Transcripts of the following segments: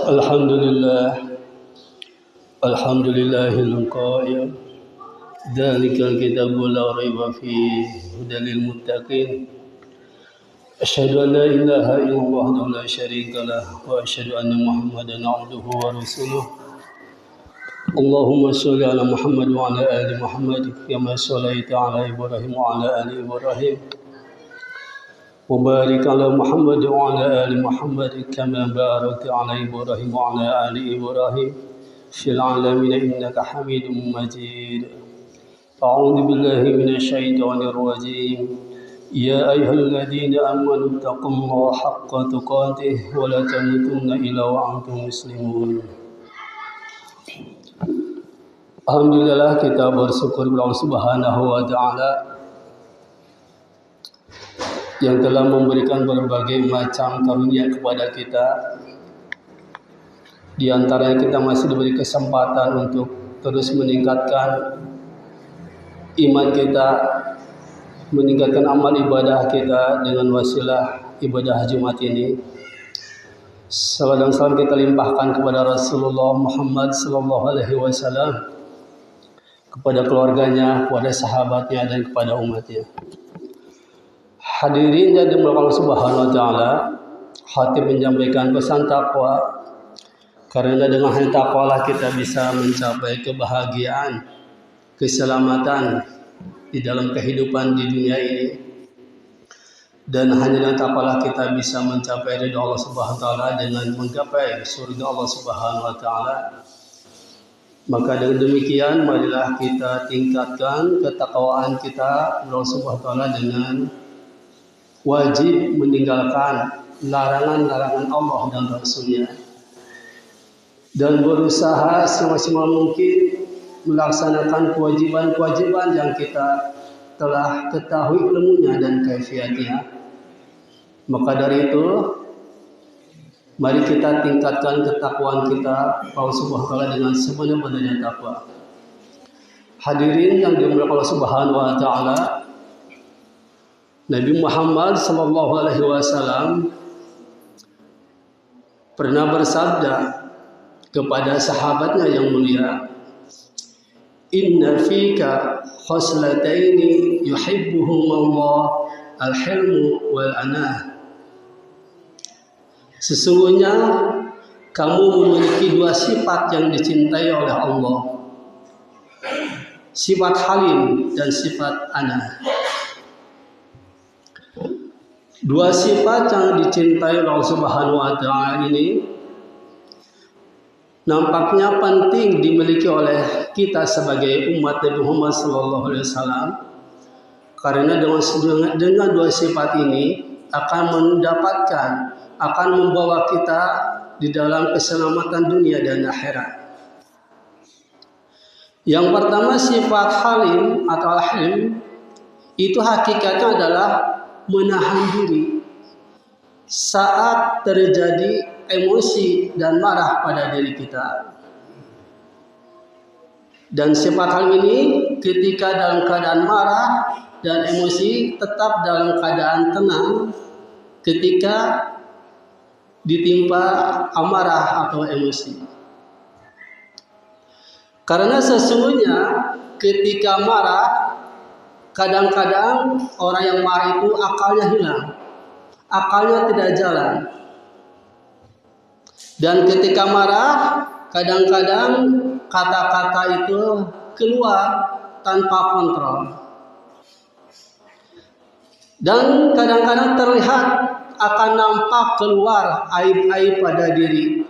Alhamdulillah, alhamdulillahil qail. Dzalikal kitabul la raiba fihi hudal lil muttaqin. Asyhadu an la ilaha illallah wahdahu la syarika lah wa asyhadu anna Muhammadan abduhu wa rasuluh. Allahumma shalli ala Muhammad wa ala ali Muhammad kama shallaita ala Ibrahim wa ala ali Ibrahim. وبارك على محمد وعلى آل محمد كما باركت على إبراهيم وعلى آل إبراهيم في العالمين إنك حميد مجيد. أعوذ بالله من الشيطان الرجيم. يا أيها الذين آمنوا اتقوا الله حق تقاته ولا تموتن إلا وأنتم مسلمون. Alhamdulillah, kita bersyukur kepada Allah Subhanahu wa taala yang telah memberikan berbagai macam karunia kepada kita. Di antaranya kita masih diberi kesempatan untuk terus meningkatkan iman kita, meningkatkan amal ibadah kita dengan wasilah ibadah Jumat ini. Salam dan salam kita limpahkan kepada Rasulullah Muhammad SAW, kepada keluarganya, kepada sahabatnya, dan kepada umatnya. Hadirin yang dimuliakan Allah Subhanahu wa taala, khatib menyampaikan pesan takwa, karena dengan hanya takwalah kita bisa mencapai kebahagiaan, keselamatan di dalam kehidupan di dunia ini. Dan hanya dengan takwalah kita bisa mencapai ridha Allah Subhanahu wa taala dengan menggapai surga Allah Subhanahu wa taala. Maka dengan demikian marilah kita tingkatkan ketakwaan kita kepada Allah Subhanahu wa taala dengan wajib meninggalkan larangan-larangan Allah dan Rasul-Nya, dan berusaha semaksimal mungkin melaksanakan kewajiban-kewajiban yang kita telah ketahui ilmunya dan kaifiatnya. Maka dari itu, mari kita tingkatkan ketakwaan kita kepada Subhanahu wa taala dengan sebenar-benarnya takwa. Hadirin yang dimuliakan Allah Subhanahu wa taala, Nabi Muhammad SAW pernah bersabda kepada sahabatnya yang mulia, "Inna fika khoslataini yuhibbuhumullah, al-hilmu wal anah." Sesungguhnya kamu memiliki dua sifat yang dicintai oleh Allah, sifat halim dan sifat anah. Dua sifat yang dicintai oleh Allah Subhanahu wa taala ini nampaknya penting dimiliki oleh kita sebagai umat Nabi Muhammad SAW, karena dengan dua sifat ini akan membawa kita di dalam keselamatan dunia dan akhirat. Yang pertama, sifat halim atau al-hilm itu hakikatnya adalah menahan diri saat terjadi emosi dan marah pada diri kita. Dan sifat hal ini ketika dalam keadaan marah dan emosi tetap dalam keadaan tenang ketika ditimpa amarah atau emosi. Karena sesungguhnya ketika marah, kadang-kadang orang yang marah itu akalnya hilang, akalnya tidak jalan. Dan ketika marah, kadang-kadang kata-kata itu keluar tanpa kontrol. Dan kadang-kadang terlihat akan nampak keluar aib-aib pada diri.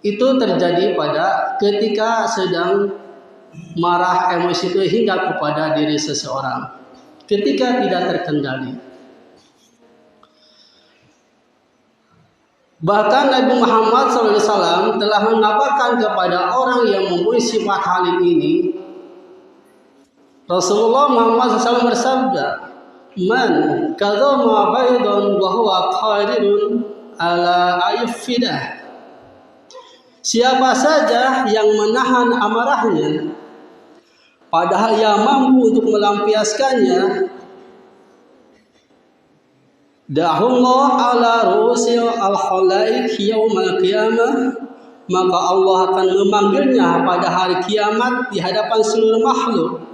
Itu terjadi pada ketika sedang marah, emosi itu hingga kepada diri seseorang ketika tidak terkendali. Bahkan Nabi Muhammad SAW telah mengabarkan kepada orang yang mempunyai sifat halim ini. Rasulullah Muhammad SAW bersabda, "Man kadzama baidan wa huwa qadirun ala ayfidah." Siapa saja yang menahan amarahnya padahal ia mampu untuk melampiaskannya, da'ahullah ala ru'usil al-khalaik yaumal qiyamah, maka Allah akan memanggilnya pada hari kiamat di hadapan seluruh makhluk,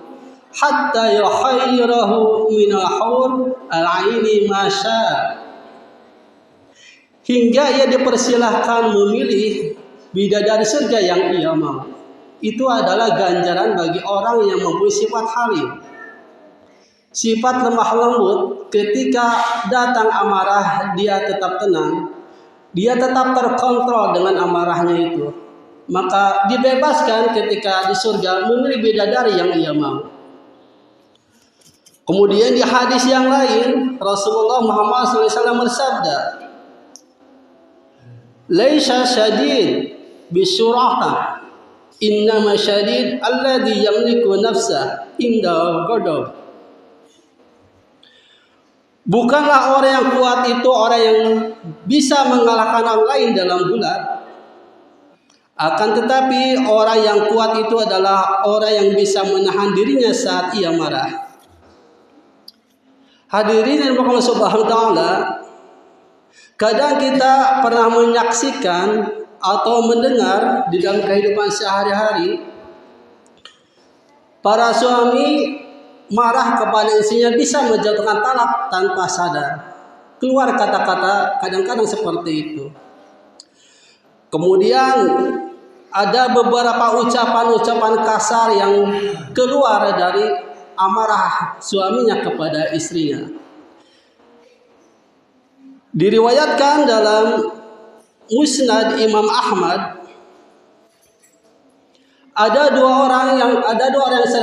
hatta yukhayyirahu minal hur al-aini ma syaa, hingga ia dipersilahkan memilih bidadari surga yang ia mau. Itu adalah ganjaran bagi orang yang mempunyai sifat halim, sifat lemah lembut. Ketika datang amarah, dia tetap tenang, dia tetap terkontrol dengan amarahnya itu, maka dibebaskan ketika di surga memilih bidadari yang ia mau. Kemudian di hadis yang lain Rasulullah Muhammad SAW bersabda, laisa syadid bisur'ata, innama syadid alladhi yamliku nafsah inda ghadab. Bukanlah orang yang kuat itu orang yang bisa mengalahkan orang lain dalam bulat, akan tetapi orang yang kuat itu adalah orang yang bisa menahan dirinya saat ia marah. Hadirin yang Allah Subhanahu wa taala, kadang kita pernah menyaksikan atau mendengar di dalam kehidupan sehari-hari para suami marah kepada istrinya bisa menjatuhkan talak tanpa sadar. Keluar kata-kata kadang-kadang seperti itu. Kemudian ada beberapa ucapan-ucapan kasar yang keluar dari amarah suaminya kepada istrinya. Diriwayatkan dalam Musnad Imam Ahmad, ada dua orang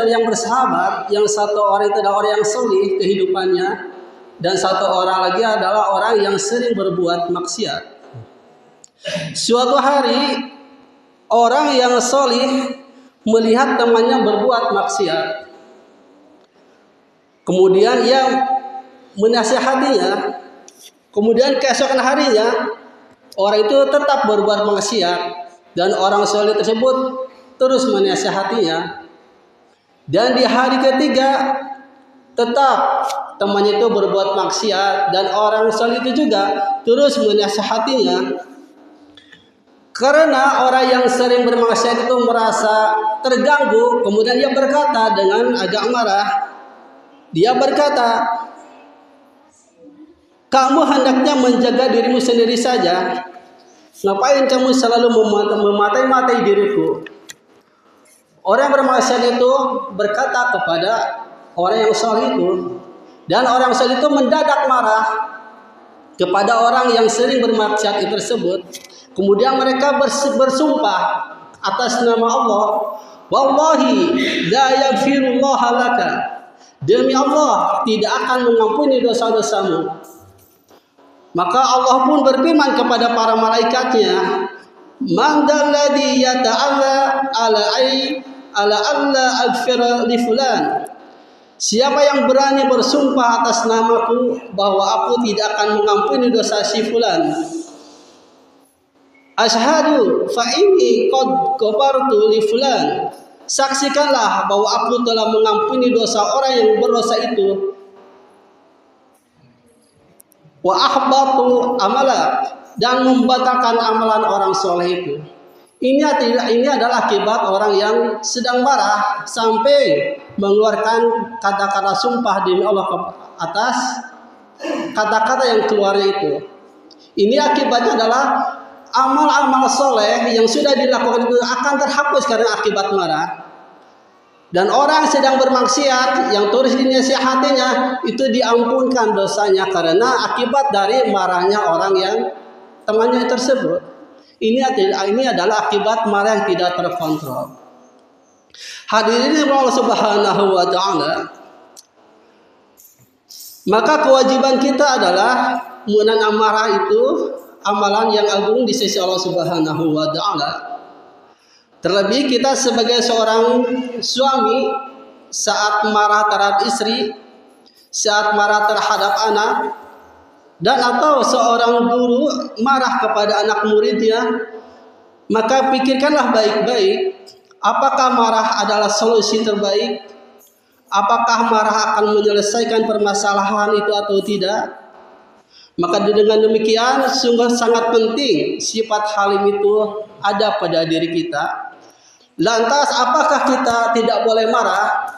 yang bersahabat, yang satu orang itu adalah orang yang solih kehidupannya, dan satu orang lagi adalah orang yang sering berbuat maksiat. Suatu hari orang yang solih melihat temannya berbuat maksiat, kemudian ia menasihatinya. Kemudian keesokan harinya orang itu tetap berbuat maksiat, dan orang soleh tersebut terus menasihatinya. Dan di hari ketiga tetap temannya itu berbuat maksiat, dan orang soleh itu juga terus menasihatinya. Karena orang yang sering bermaksiat itu merasa terganggu, kemudian dia berkata dengan agak marah, dia berkata, kamu hendaknya menjaga dirimu sendiri saja. Ngapain kamu selalu mematai-matai diriku? Orang yang bermaksiat itu berkata kepada orang yang saleh itu, dan orang saleh itu mendadak marah kepada orang yang sering bermaksiat itu tersebut. Kemudian mereka bersumpah atas nama Allah, wallahi la yaghfirullah laka, demi Allah tidak akan mengampuni dosa-dosamu. Maka Allah pun berfirman kepada para malaikatnya, man dalladhi yata'alla ala alla aghfira li fulan, siapa yang berani bersumpah atas namaku bahwa aku tidak akan mengampuni dosa si fulan. Ashhadu fa inni qad ghafartu li fulan, saksikanlah bahwa aku telah mengampuni dosa orang yang berdosa itu. Wa ahbatu amala, dan membatalkan amalan orang soleh itu. Ini adalah akibat orang yang sedang marah sampai mengeluarkan kata-kata sumpah demi Allah atas kata-kata yang keluar itu. Ini akibatnya adalah amal-amal soleh yang sudah dilakukan itu akan terhapus karena akibat marah. Dan orang sedang bermaksiat yang terus dinasihatinya itu diampunkan dosanya karena akibat dari marahnya orang yang temannya tersebut. Ini adalah akibat marah yang tidak terkontrol. Hadirin Allah Subhanahu wa taala, maka kewajiban kita adalah menahan amarah itu amalan yang agung di sisi Allah Subhanahu wa taala. Terlebih kita sebagai seorang suami saat marah terhadap istri, saat marah terhadap anak, dan atau seorang guru marah kepada anak muridnya, maka pikirkanlah baik-baik, apakah marah adalah solusi terbaik? Apakah marah akan menyelesaikan permasalahan itu atau tidak? Maka dengan demikian sungguh sangat penting sifat halim itu ada pada diri kita. Lantas apakah kita tidak boleh marah?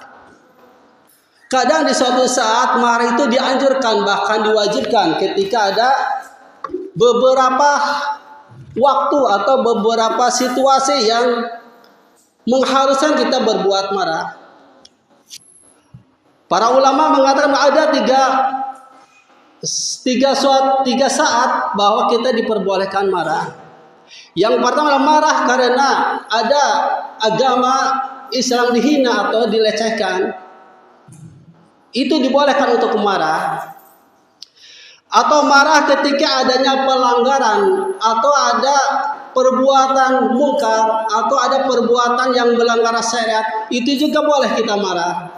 Kadang di suatu saat marah itu dianjurkan, bahkan diwajibkan ketika ada beberapa waktu atau beberapa situasi yang mengharuskan kita berbuat marah. Para ulama mengatakan ada tiga saat bahwa kita diperbolehkan marah. Yang pertama marah karena ada agama Islam dihina atau dilecehkan. Itu dibolehkan untuk marah. Atau marah ketika adanya pelanggaran atau ada perbuatan mungkar atau ada perbuatan yang melanggar syariat, itu juga boleh kita marah.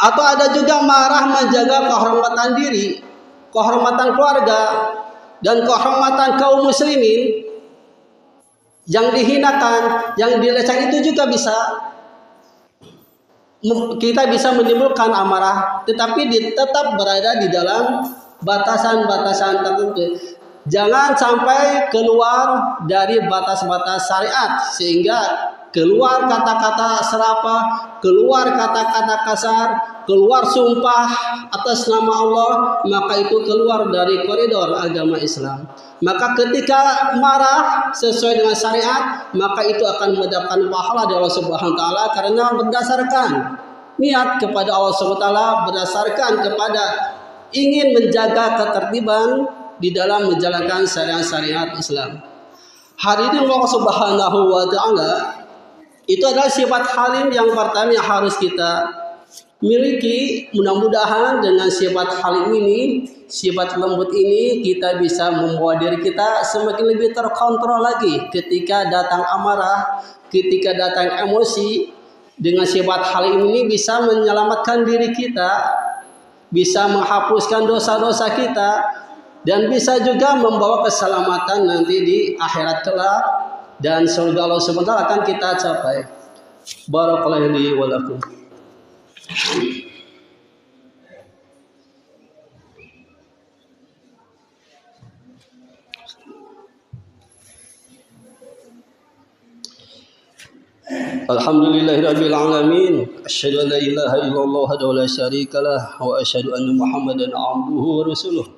Atau ada juga marah menjaga kehormatan diri, kehormatan keluarga, dan kehormatan kaum muslimin yang dihinakan, yang dilecehkan, itu juga bisa kita bisa menimbulkan amarah, tetapi tetap berada di dalam batasan-batasan tertentu. Jangan sampai keluar dari batas-batas syariat sehingga keluar kata-kata serapah, keluar kata-kata kasar, keluar sumpah atas nama Allah, maka itu keluar dari koridor agama Islam. Maka ketika marah sesuai dengan syariat, maka itu akan mendapatkan pahala dari Allah Subhanahu wa taala karena berdasarkan niat kepada Allah Subhanahu wa taala, berdasarkan kepada ingin menjaga ketertiban di dalam menjalankan syariat Islam. Hadirin Allah Subhanahu wa taala, itu adalah sifat halim yang pertama yang harus kita miliki. Mudah-mudahan dengan sifat halim ini, sifat lembut ini, kita bisa membawa diri kita semakin lebih terkontrol lagi ketika datang amarah, ketika datang emosi. Dengan sifat halim ini bisa menyelamatkan diri kita, bisa menghapuskan dosa-dosa kita, dan bisa juga membawa keselamatan nanti di akhirat kelak. Dan surga Allah SWT akan kita capai. Barakallahu li wa lakum. Alhamdulillahirabbil alamin. Asyhadu an la ilaha illallah wahdahu la syarikalah wa asyhadu anna Muhammadan abduhu wa rasuluh.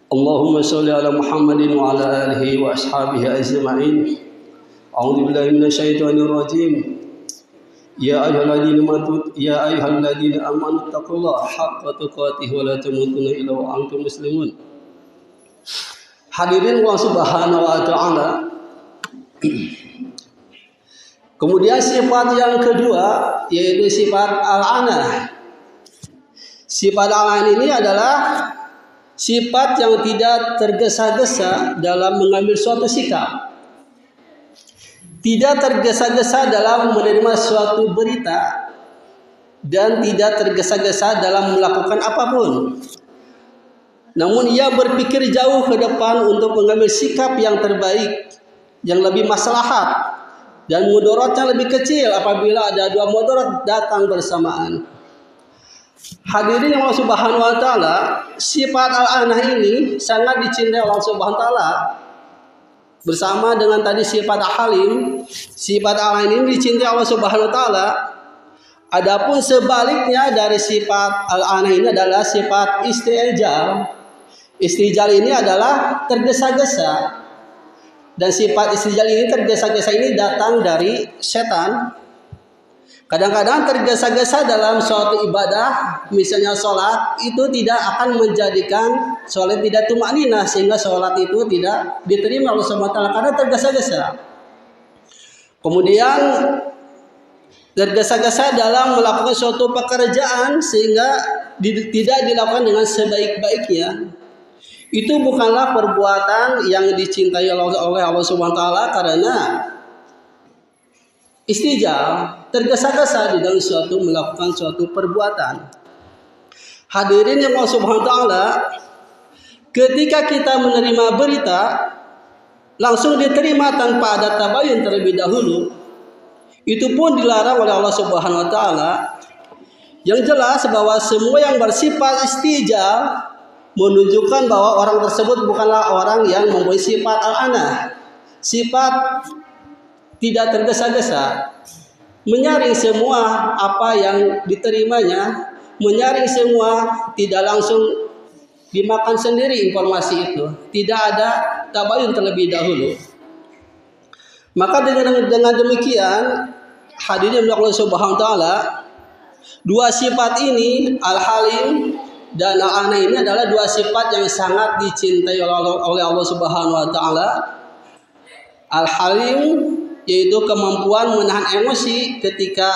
Allahumma sholli ala Muhammadin wa ala alihi wa ashabihi ajma'in. A'udzu billahi minasyaitonir rajim. Ya ayyuhalladzina amanu taqullaha haqqa tuqatih wa la tamutunna illa wa antum muslimun. Hadirin Allah Subhanahu wa taala. Kemudian sifat yang kedua yaitu sifat al-anah. Sifat al-anah ini adalah sifat yang tidak tergesa-gesa dalam mengambil suatu sikap. Tidak tergesa-gesa dalam menerima suatu berita. Dan tidak tergesa-gesa dalam melakukan apapun. Namun ia berpikir jauh ke depan untuk mengambil sikap yang terbaik, yang lebih maslahat, dan mudaratnya lebih kecil apabila ada dua mudarat datang bersamaan. Hadirin Allah Subhanahu wa taala, sifat al-anah ini sangat dicintai Allah Subhanahu wa taala. Bersama dengan tadi sifat halim, sifat al-anah ini dicintai Allah Subhanahu wa taala. Adapun sebaliknya dari sifat al-anah ini adalah sifat istijal. Istijal ini adalah tergesa-gesa. Dan sifat istijal ini, tergesa-gesa ini datang dari setan. Kadang-kadang tergesa-gesa dalam suatu ibadah, misalnya sholat, itu tidak akan menjadikan sholat tidak tumakninah, sehingga sholat itu tidak diterima oleh Allah SWT karena tergesa-gesa. Kemudian tergesa-gesa dalam melakukan suatu pekerjaan sehingga tidak dilakukan dengan sebaik-baiknya. Itu bukanlah perbuatan yang dicintai oleh Allah SWT karena istijal, tergesa-gesa di dalam melakukan suatu perbuatan. Hadirin yang Allah Subhanahu wa taala, ketika kita menerima berita langsung diterima tanpa ada tabayun terlebih dahulu, itu pun dilarang oleh Allah Subhanahu wa taala. Yang jelas bahwa semua yang bersifat istijal menunjukkan bahwa orang tersebut bukanlah orang yang mempunyai sifat al-ana, sifat tidak tergesa-gesa, menyaring semua apa yang diterimanya, menyaring semua, tidak langsung dimakan sendiri informasi itu, tidak ada tabayun terlebih dahulu. Maka dengan demikian, hadirin Allah Subhanahu wa taala, dua sifat ini, al-halim dan al-ana, ini adalah dua sifat yang sangat dicintai oleh Allah Subhanahu wa taala. Al-halim yaitu kemampuan menahan emosi ketika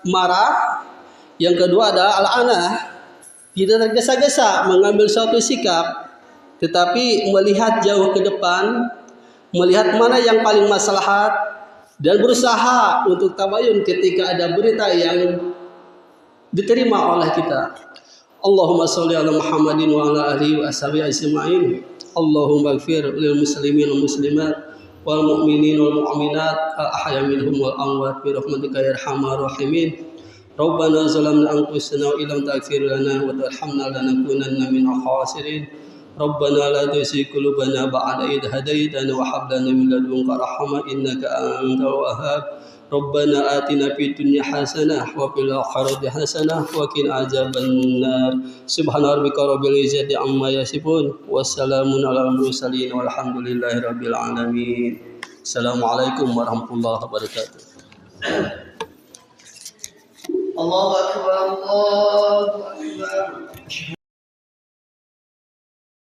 marah. Yang kedua adalah al-ana, tidak tergesa-gesa mengambil suatu sikap, tetapi melihat jauh ke depan, melihat mana yang paling maslahat, dan berusaha untuk tabayun ketika ada berita yang diterima oleh kita. Allahumma sholli ala Muhammadin wa ala alihi wa ashabihi ajma'in. Allahumma ighfir lil muslimin wal muslimat wal mu'minin wal mu'minat al ahya minhum wal amwat bi rahmatika ya arhamar rahimin. Rabbana zalamna anfusana wa illam taghfir lana wa tarhamna lanakunanna minal khasirin. Rabbana la tuzigh qulubana ba'da idh hadaytana wa hab lana min ladunka rahmah innaka antal wahhab. Rabbana atina fid dunya hasanah wa fil akhirati hasanah wa qina adzabannar. Subhana rabbika rabbil izzati amma yasifun wa salamun alal mursalin walhamdulillahi rabbil alamin. Assalamualaikum warahmatullahi wabarakatuh. Allahu akbar, Allahu akbar.